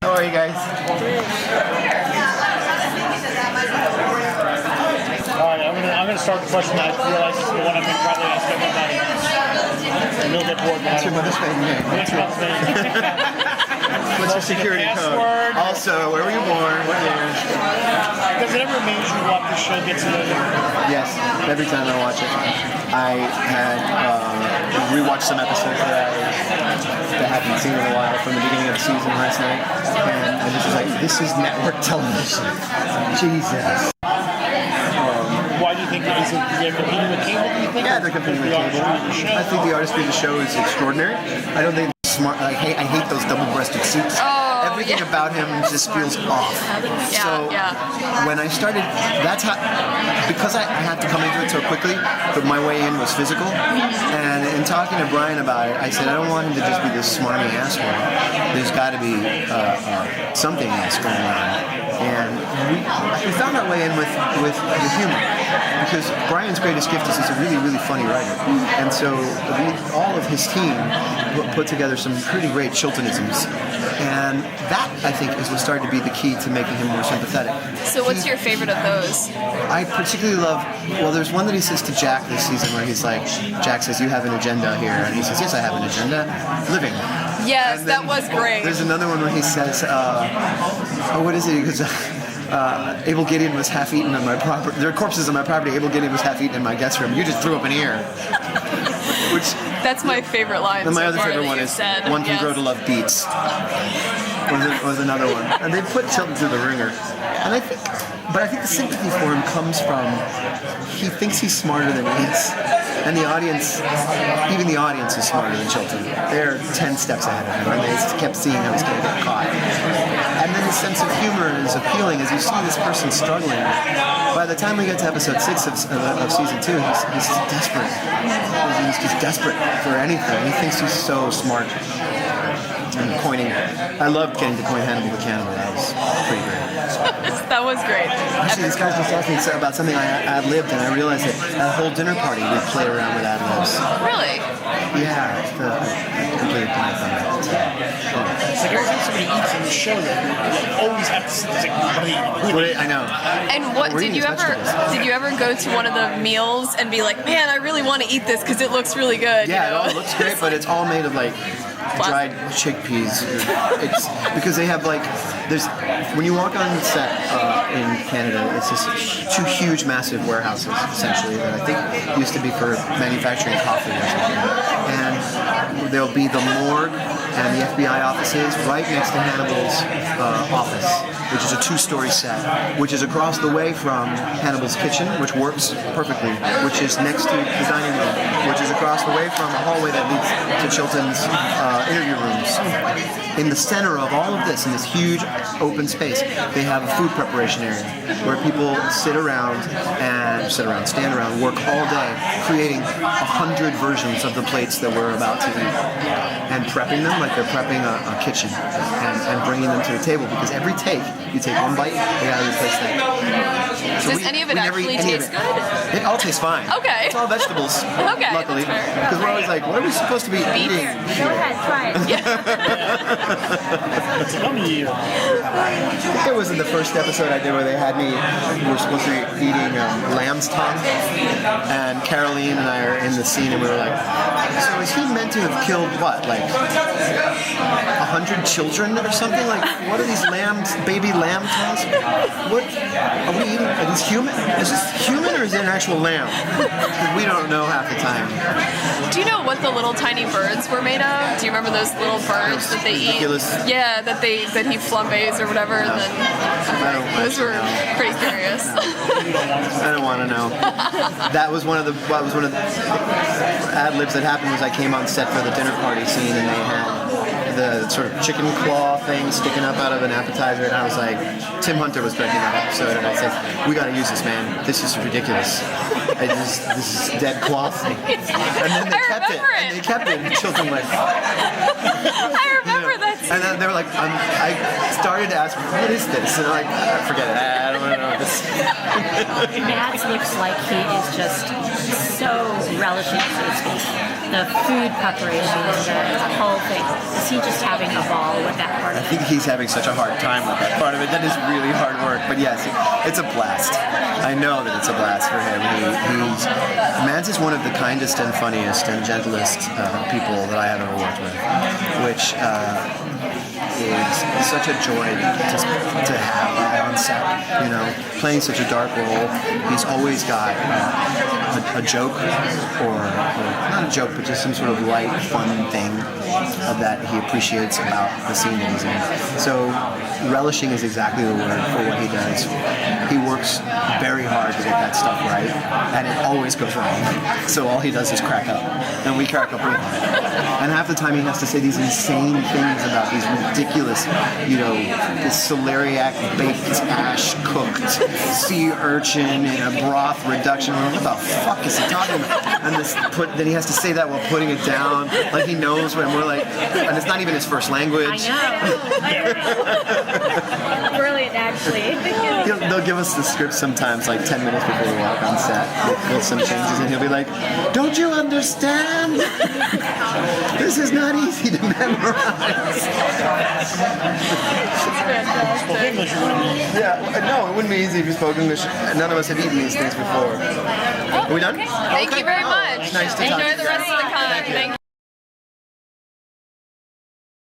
How are you guys? Alright, I'm gonna start the question that I feel like is the one I'm gonna probably ask everybody. And you'll get bored. What's your mother's maiden name? What's your mother's maiden name? What's your security code? Also, where were you born? What years? Does it ever amaze you what the show gets to know you? Yes, every time I watch it. I had rewatched some episodes that I hadn't seen in a while from the beginning of the season last night, and I just was like, this is network television. Jesus. Why do you think they're competing with cable? Do you think? Yeah, they're competing with cable. I think the artistry of the show is extraordinary. I don't think it's smart. I hate those double-breasted suits. Everything about him just feels off. So when I started, that's how, because I had to come into it so quickly, but my way in was physical. And in talking to Brian about it, I said, I don't want him to just be this smarmy ass one. There's got to be something else going on. And we found our way in with the humor, because Brian's greatest gift is he's a really, really funny writer. And so all of his team put together some pretty great Chiltonisms. And that, I think, is what started to be the key to making him more sympathetic. So what's your favorite of those? I particularly love, well, there's one that he says to Jack this season where he's like, Jack says, you have an agenda here. And he says, yes, I have an agenda. Living. Yes, that was great. There's another one where he says, what is it? He goes, Abel Gideon was half eaten on my property. There are corpses on my property. Abel Gideon was half eaten in my guest room. You just threw up an ear. Which, that's my favorite line. And my other favorite one is, one can grow to love beets. Was another one. And they put Chilton through the ringer. And I think the sympathy for him comes from, he thinks he's smarter than he is. And the audience, even the audience is smarter than Chilton. They're 10 steps ahead of him, and they kept seeing how he's going to get caught. And then his sense of humor is appealing as you see this person struggling. By the time we get to episode 6 of season 2, he's desperate. He's just desperate for anything. He thinks he's so smart. And pointing, I loved getting to point Hannibal the cannibal. That was pretty great. That was great. Actually, these guys just asked me about something I ad-libbed, and I realized that at a whole dinner party we played around with ad-libs. Really? Yeah, I completely blanked on that. It's like every time somebody eats in the show, they always have to say, I know. And what did you ever go to one of the meals and be like, man, I really want to eat this because it looks really good? Yeah, you know? it all looks great, but it's all made of like dried chickpeas. It's because they have like, there's, when you walk on set in Canada, it's just two huge, massive warehouses essentially that I think used to be for manufacturing coffee or something. And there'll be the morgue and the FBI offices right next to Hannibal's office, which is a 2-story set, which is across the way from Hannibal's kitchen, which works perfectly, which is next to the dining room, which is across the way from a hallway that leads to Chilton's interview rooms. In the center of all of this, in this huge open space, they have a food preparation area where people stand around, work all day, creating 100 versions of the plates that we're about to eat, and prepping them like they're prepping a kitchen, and bringing them to the table, because every take, you take one bite, they gotta replace that. So Does any of it actually taste good? It all tastes fine. Okay. It's all vegetables. Okay. Luckily, because we're always like, what are we supposed to be eating? Go ahead, try it. It was in the first episode I did where they had me, we were supposed to be eating lamb's tongue, and Caroline and I are in the scene and we were like, so is he meant to have killed what, like 100 children or something? Like, what are these baby lamb tongues? What are we eating? Are these human? Is this human or is it an actual lamb? Because we don't know half the time. Do you know what the little tiny birds were made of? Do you remember those little birds that they ridiculous. eat? Yeah, that he flambés or whatever. And then those were pretty curious. I don't want to know. That was one of the ad-libs that happened was I came on set for the dinner party scene and they had the sort of chicken claw thing sticking up out of an appetizer, and I was like, Tim Hunter was directing that episode, and I said, we got to use this, man. This is ridiculous. This is dead cloth. And then they kept it. And they kept it. And Chilton went. I remember that scene. And then they were like, I started to ask, what is this? And I'm like, forget it. I don't know this. Mads looks like he is just so relishing, so to speak. The food preparation, the whole thing. Is he just having a ball with that part I of it? think he's having such a hard time with that part of it. That is really hard work. But yes, it's a blast. I know that it's a blast for him. Mads is one of the kindest and funniest and gentlest people that I have ever worked with, which is such a joy to have on set. You know, playing such a dark role, he's always got a joke or not a joke, but just some sort of light, fun thing that he appreciates about the scene that he's in. So relishing is exactly the word for what he does. He works very hard to get that stuff right, and it always goes wrong. So all he does is crack up, and we crack up with him. And half the time he has to say these insane things about these ridiculous, you know, this celeriac baked ash cooked sea urchin in a broth reduction. What the fuck is he talking about? And then he has to say that while putting it down, like he knows when we're like, and it's not even his first language. I know. Brilliant, actually. They'll give us the script sometimes, like 10 minutes before we walk on set, with some changes, and he'll be like, "Don't you understand? This is not easy to memorize." Spoke English, you wouldn't be. Yeah, no, it wouldn't be easy if you spoke English. None of us have eaten these things before. Are we done? Thank you very much. Nice to talk to Enjoy you the rest of the con. Thank you.